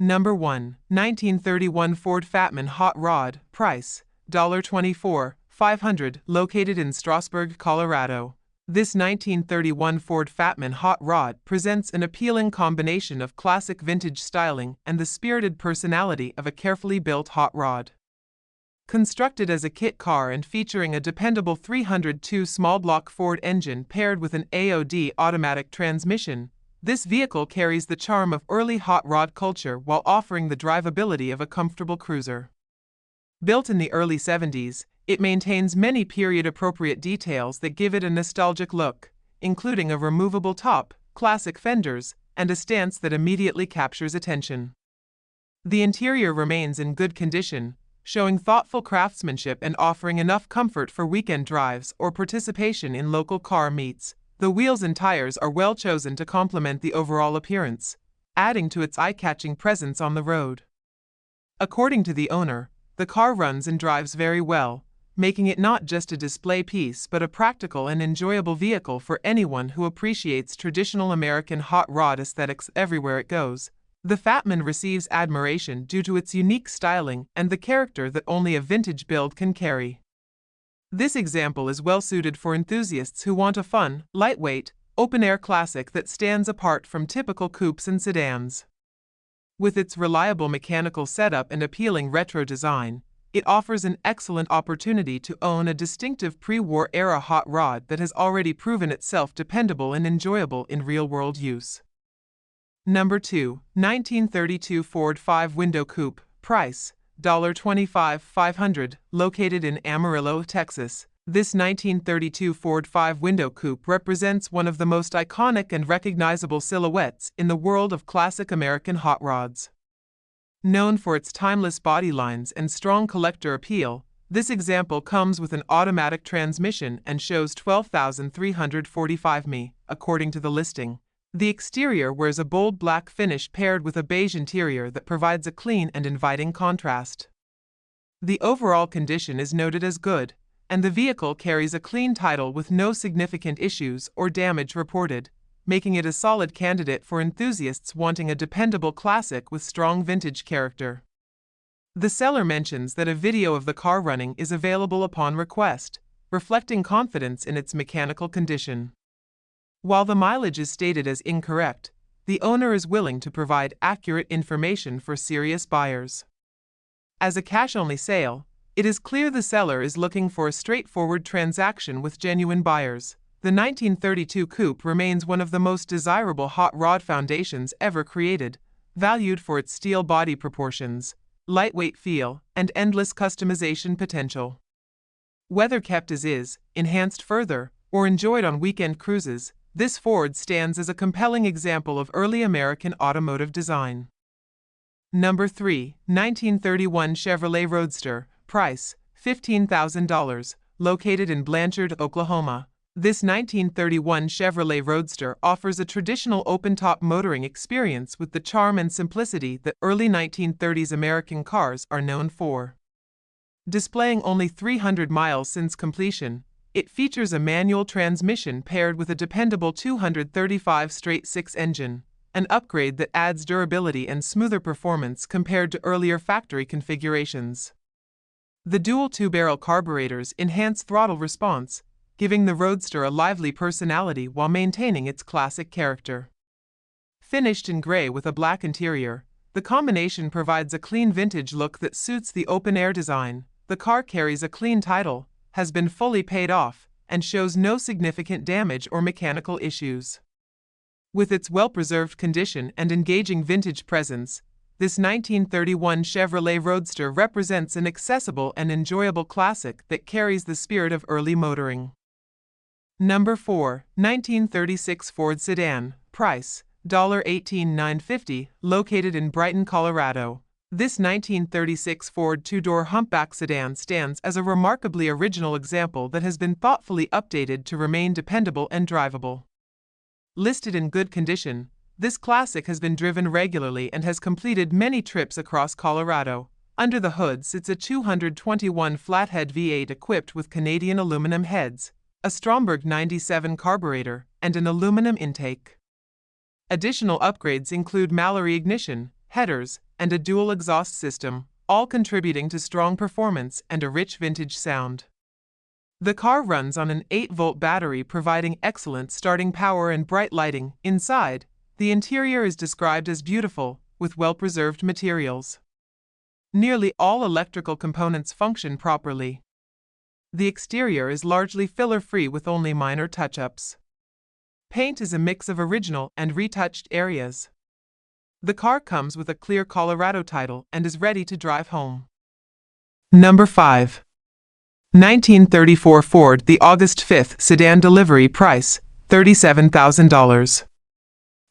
Number 1. 1931 Ford Fatman Hot Rod, price, $24,500, located in Strasburg, Colorado. This 1931 Ford Fatman Hot Rod presents an appealing combination of classic vintage styling and the spirited personality of a carefully built hot rod. Constructed as a kit car and featuring a dependable 302 small-block Ford engine paired with an AOD automatic transmission, this vehicle carries the charm of early hot rod culture while offering the drivability of a comfortable cruiser. Built in the early 70s, it maintains many period-appropriate details that give it a nostalgic look, including a removable top, classic fenders, and a stance that immediately captures attention. The interior remains in good condition, showing thoughtful craftsmanship and offering enough comfort for weekend drives or participation in local car meets. The wheels and tires are well chosen to complement the overall appearance, adding to its eye-catching presence on the road. According to the owner, the car runs and drives very well, making it not just a display piece but a practical and enjoyable vehicle for anyone who appreciates traditional American hot rod aesthetics everywhere it goes. The Fatman receives admiration due to its unique styling and the character that only a vintage build can carry. This example is well suited for enthusiasts who want a fun, lightweight, open-air classic that stands apart from typical coupes and sedans. With its reliable mechanical setup and appealing retro design, it offers an excellent opportunity to own a distinctive pre-war era hot rod that has already proven itself dependable and enjoyable in real-world use. Number 2. 1932 Ford 5-Window Coupe, price, $25,500, located in Amarillo, Texas. This 1932 Ford 5-Window Coupe represents one of the most iconic and recognizable silhouettes in the world of classic American hot rods. Known for its timeless body lines and strong collector appeal, this example comes with an automatic transmission and shows 12,345 mi, according to the listing. The exterior wears a bold black finish paired with a beige interior that provides a clean and inviting contrast. The overall condition is noted as good, and the vehicle carries a clean title with no significant issues or damage reported, making it a solid candidate for enthusiasts wanting a dependable classic with strong vintage character. The seller mentions that a video of the car running is available upon request, reflecting confidence in its mechanical condition. While the mileage is stated as incorrect, the owner is willing to provide accurate information for serious buyers. As a cash-only sale, it is clear the seller is looking for a straightforward transaction with genuine buyers. The 1932 Coupe remains one of the most desirable hot rod foundations ever created, valued for its steel body proportions, lightweight feel, and endless customization potential. Whether kept as is, enhanced further, or enjoyed on weekend cruises, this Ford stands as a compelling example of early American automotive design. Number 3. 1931 Chevrolet Roadster, price, $15,000, located in Blanchard, Oklahoma. This 1931 Chevrolet Roadster offers a traditional open-top motoring experience with the charm and simplicity that early 1930s American cars are known for. Displaying only 300 miles since completion, it features a manual transmission paired with a dependable 235 straight-six engine, an upgrade that adds durability and smoother performance compared to earlier factory configurations. The dual two-barrel carburetors enhance throttle response, giving the Roadster a lively personality while maintaining its classic character. Finished in gray with a black interior, the combination provides a clean vintage look that suits the open-air design. The car carries a clean title, has been fully paid off, and shows no significant damage or mechanical issues. With its well-preserved condition and engaging vintage presence, this 1931 Chevrolet Roadster represents an accessible and enjoyable classic that carries the spirit of early motoring. Number 4. 1936 Ford Sedan, price, $18,950, located in Brighton, Colorado. This 1936 Ford two-door humpback sedan stands as a remarkably original example that has been thoughtfully updated to remain dependable and drivable. Listed in good condition, this classic has been driven regularly and has completed many trips across Colorado. Under the hood sits a 221 flathead V8 equipped with Canadian aluminum heads, a Stromberg 97 carburetor, and an aluminum intake. Additional upgrades include Mallory ignition, headers, and a dual exhaust system, all contributing to strong performance and a rich vintage sound. The car runs on an 8-volt battery, providing excellent starting power and bright lighting. Inside, the interior is described as beautiful, with well-preserved materials. Nearly all electrical components function properly. The exterior is largely filler-free with only minor touch-ups. Paint is a mix of original and retouched areas. The car comes with a clear Colorado title and is ready to drive home. Number 5. 1934 Ford The August 5th sedan delivery price, $37,000.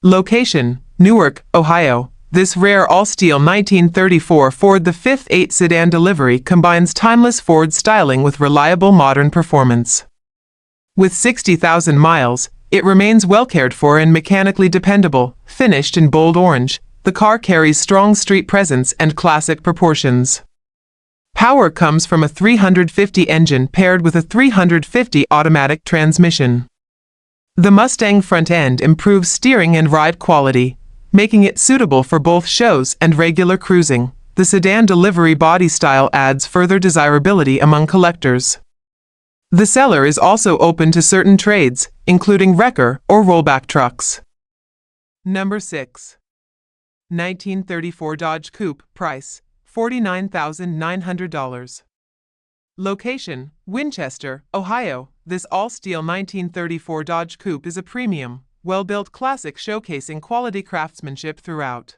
Location, Newark, Ohio. This rare all-steel 1934 Ford the 5th 8 sedan delivery combines timeless Ford styling with reliable modern performance. With 60,000 miles, it remains well cared for and mechanically dependable. Finished in bold orange, the car carries strong street presence and classic proportions. Power comes from a 350 engine paired with a 350 automatic transmission. The Mustang front end improves steering and ride quality, making it suitable for both shows and regular cruising. The sedan delivery body style adds further desirability among collectors. The seller is also open to certain trades, including wrecker or rollback trucks. Number 6. 1934 Dodge Coupe price, $49,900. Location, Winchester, Ohio. This all-steel 1934 Dodge Coupe is a premium, well-built classic showcasing quality craftsmanship throughout.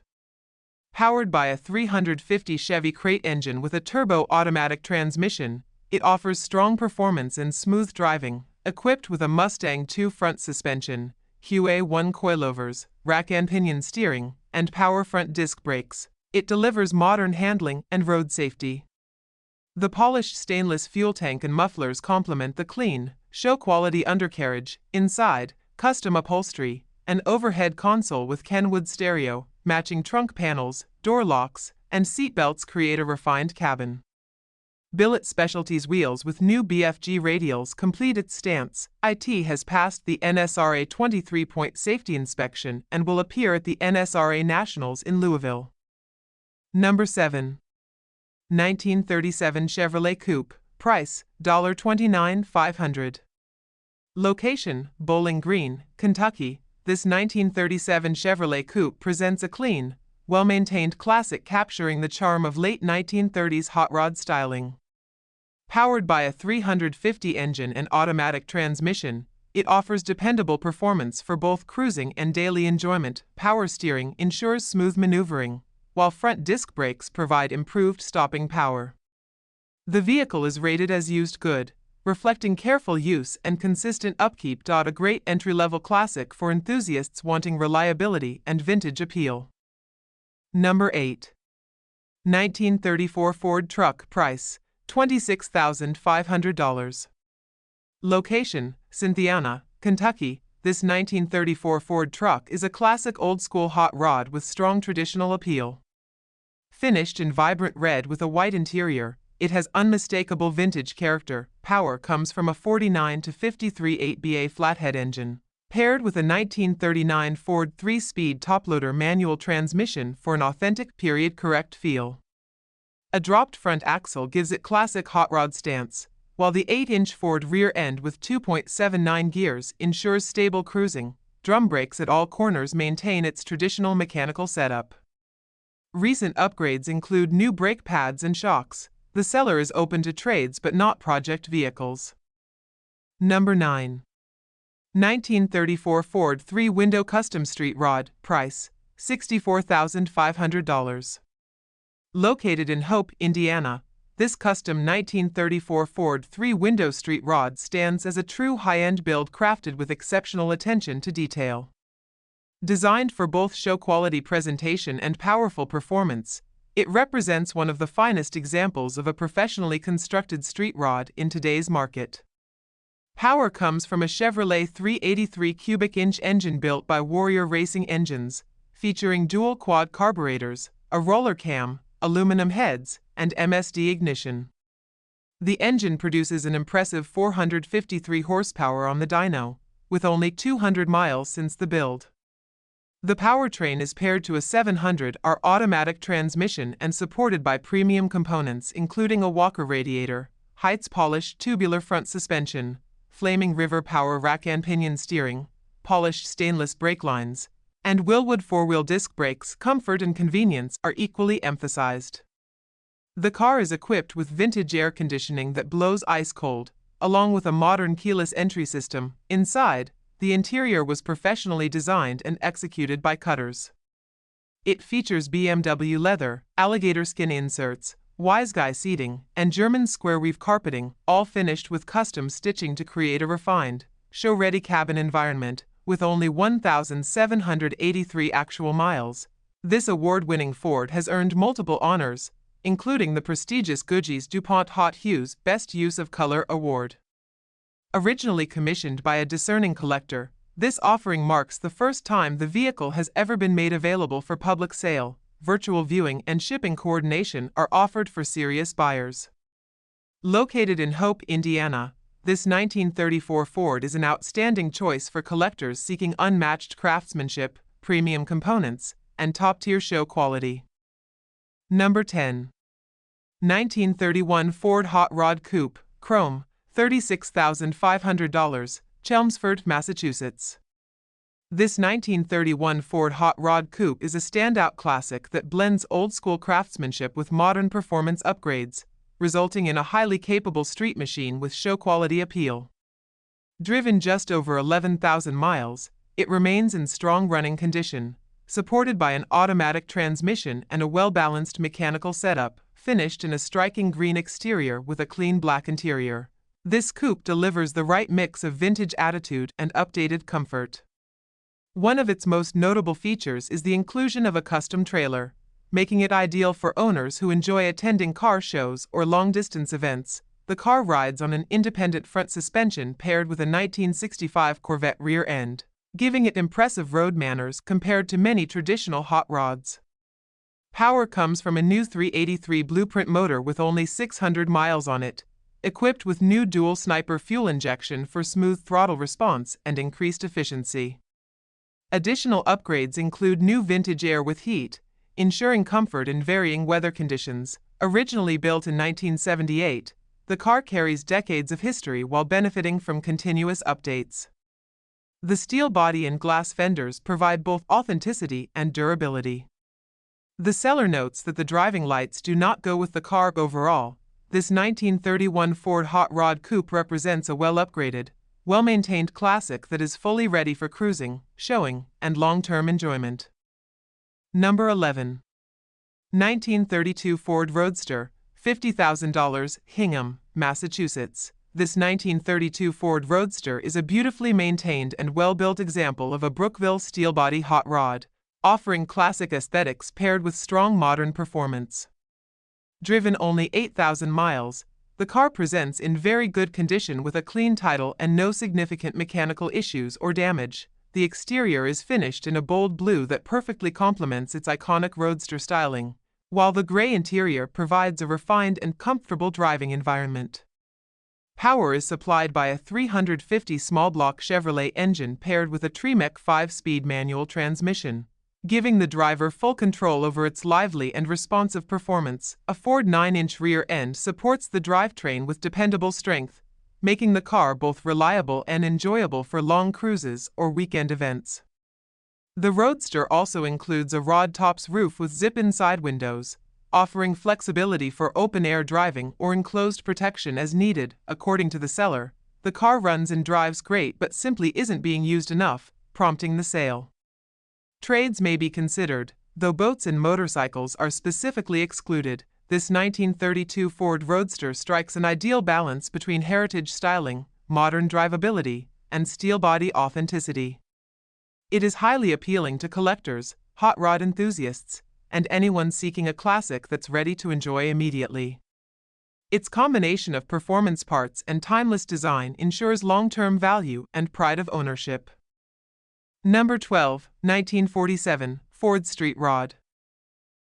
Powered by a 350 Chevy crate engine with a turbo automatic transmission, it offers strong performance and smooth driving. Equipped with a Mustang 2 front suspension, QA1 coilovers, rack and pinion steering, and power front disc brakes, it delivers modern handling and road safety. The polished stainless fuel tank and mufflers complement the clean, show-quality undercarriage. Inside, custom upholstery, an overhead console with Kenwood stereo, matching trunk panels, door locks, and seat belts create a refined cabin. Billet Specialties wheels with new BFG radials complete its stance. It has passed the NSRA 23-point safety inspection and will appear at the NSRA Nationals in Louisville. Number 7. 1937 Chevrolet Coupe, price, $29,500. Location, Bowling Green, Kentucky. This 1937 Chevrolet Coupe presents a clean, well-maintained classic capturing the charm of late 1930s hot rod styling. Powered by a 350 engine and automatic transmission, it offers dependable performance for both cruising and daily enjoyment. Power steering ensures smooth maneuvering, while front disc brakes provide improved stopping power. The vehicle is rated as used good, reflecting careful use and consistent upkeep. A great entry-level classic for enthusiasts wanting reliability and vintage appeal. Number 8. 1934 Ford Truck price, $26,500. Location, Cynthiana, Kentucky. This 1934 Ford truck is a classic old-school hot rod with strong traditional appeal. Finished in vibrant red with a white interior, it has unmistakable vintage character. Power comes from a 49 to 53 8BA flathead engine, paired with a 1939 Ford 3-speed toploader manual transmission for an authentic period-correct feel. A dropped front axle gives it classic hot rod stance, while the 8-inch Ford rear end with 2.79 gears ensures stable cruising. Drum brakes at all corners maintain its traditional mechanical setup. Recent upgrades include new brake pads and shocks. The seller is open to trades but not project vehicles. Number 9. 1934 Ford 3-window custom street rod, price, $64,500. Located in Hope, Indiana, this custom 1934 Ford 3-window street rod stands as a true high-end build crafted with exceptional attention to detail. Designed for both show-quality presentation and powerful performance, it represents one of the finest examples of a professionally constructed street rod in today's market. Power comes from a Chevrolet 383 cubic inch engine built by Warrior Racing Engines, featuring dual quad carburetors, a roller cam, aluminum heads, and MSD ignition. The engine produces an impressive 453 horsepower on the dyno, with only 200 miles since the build. The powertrain is paired to a 700R automatic transmission and supported by premium components including a Walker radiator, Heights polished tubular front suspension, Flaming River power rack and pinion steering, polished stainless brake lines, and Wilwood four-wheel disc brakes. Comfort and convenience are equally emphasized. The car is equipped with vintage air conditioning that blows ice cold, along with a modern keyless entry system. Inside, the interior was professionally designed and executed by cutters. It features BMW leather, alligator skin inserts, wise guy seating, and German square weave carpeting, all finished with custom stitching to create a refined, show-ready cabin environment. With only 1,783 actual miles, this award-winning Ford has earned multiple honors, including the prestigious Gucci's DuPont Hot Hues Best Use of Color Award. Originally commissioned by a discerning collector, this offering marks the first time the vehicle has ever been made available for public sale. Virtual viewing and shipping coordination are offered for serious buyers. Located in Hope, Indiana, this 1934 Ford is an outstanding choice for collectors seeking unmatched craftsmanship, premium components, and top-tier show quality. Number 10. 1931 Ford Hot Rod Coupe, Chrome, $36,500, Chelmsford, Massachusetts. This 1931 Ford Hot Rod Coupe is a standout classic that blends old-school craftsmanship with modern performance upgrades, resulting in a highly capable street machine with show-quality appeal. Driven just over 11,000 miles, it remains in strong running condition, supported by an automatic transmission and a well-balanced mechanical setup, finished in a striking green exterior with a clean black interior. This coupe delivers the right mix of vintage attitude and updated comfort. One of its most notable features is the inclusion of a custom trailer, making it ideal for owners who enjoy attending car shows or long-distance events. The car rides on an independent front suspension paired with a 1965 Corvette rear end, giving it impressive road manners compared to many traditional hot rods. Power comes from a new 383 Blueprint motor with only 600 miles on it, equipped with new dual sniper fuel injection for smooth throttle response and increased efficiency. Additional upgrades include new vintage air with heat, ensuring comfort in varying weather conditions. Originally built in 1978, the car carries decades of history while benefiting from continuous updates. The steel body and glass fenders provide both authenticity and durability. The seller notes that the driving lights do not go with the car overall. This 1931 Ford Hot Rod Coupe represents a well-upgraded, well-maintained classic that is fully ready for cruising, showing, and long-term enjoyment. Number 11. 1932 Ford Roadster, $50,000, Hingham, Massachusetts. This 1932 Ford Roadster is a beautifully maintained and well-built example of a Brookville steel body hot rod, offering classic aesthetics paired with strong modern performance. Driven only 8,000 miles, the car presents in very good condition with a clean title and no significant mechanical issues or damage. The exterior is finished in a bold blue that perfectly complements its iconic roadster styling, while the gray interior provides a refined and comfortable driving environment. Power is supplied by a 350 small-block Chevrolet engine paired with a Tremec 5-speed manual transmission, giving the driver full control over its lively and responsive performance. A Ford 9-inch rear end supports the drivetrain with dependable strength, making the car both reliable and enjoyable for long cruises or weekend events. The Roadster also includes a rod-tops roof with zip-in side windows, offering flexibility for open-air driving or enclosed protection as needed. According to the seller, the car runs and drives great but simply isn't being used enough, prompting the sale. Trades may be considered, though boats and motorcycles are specifically excluded. This 1932 Ford Roadster strikes an ideal balance between heritage styling, modern drivability, and steel body authenticity. It is highly appealing to collectors, hot rod enthusiasts, and anyone seeking a classic that's ready to enjoy immediately. Its combination of performance parts and timeless design ensures long-term value and pride of ownership. Number 12, 1947, Ford Street Rod.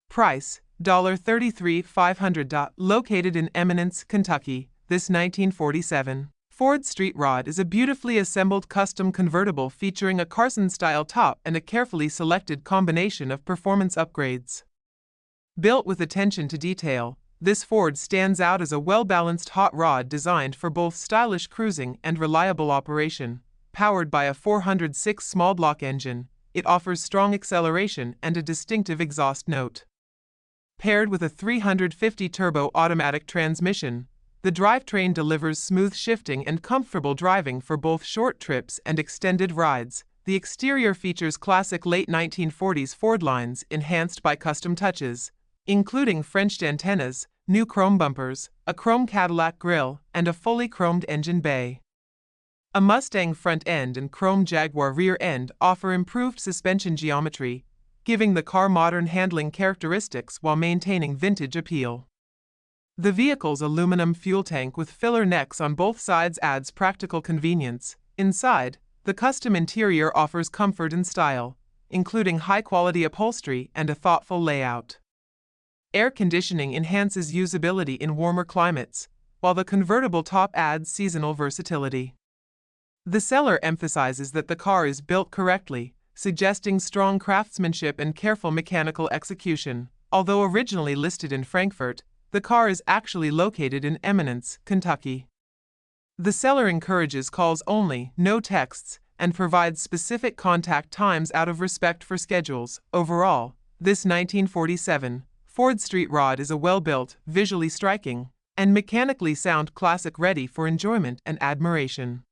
Price, $33,500. Located in Eminence, Kentucky, this 1947 Ford Street Rod is a beautifully assembled custom convertible featuring a Carson-style top and a carefully selected combination of performance upgrades. Built with attention to detail, this Ford stands out as a well-balanced hot rod designed for both stylish cruising and reliable operation. Powered by a 406 small-block engine, it offers strong acceleration and a distinctive exhaust note. Paired with a 350 turbo automatic transmission, the drivetrain delivers smooth shifting and comfortable driving for both short trips and extended rides. The exterior features classic late 1940s Ford lines enhanced by custom touches, including Frenched antennas, new chrome bumpers, a chrome Cadillac grille, and a fully chromed engine bay. A Mustang front end and chrome Jaguar rear end offer improved suspension geometry, giving the car modern handling characteristics while maintaining vintage appeal. The vehicle's aluminum fuel tank with filler necks on both sides adds practical convenience. Inside, the custom interior offers comfort and style, including high-quality upholstery and a thoughtful layout. Air conditioning enhances usability in warmer climates, while the convertible top adds seasonal versatility. The seller emphasizes that the car is built correctly, suggesting strong craftsmanship and careful mechanical execution. Although originally listed in Frankfurt, the car is actually located in Eminence, Kentucky. The seller encourages calls only, no texts, and provides specific contact times out of respect for schedules. Overall, this 1947 Ford Street Rod is a well-built, visually striking, and mechanically sound classic ready for enjoyment and admiration.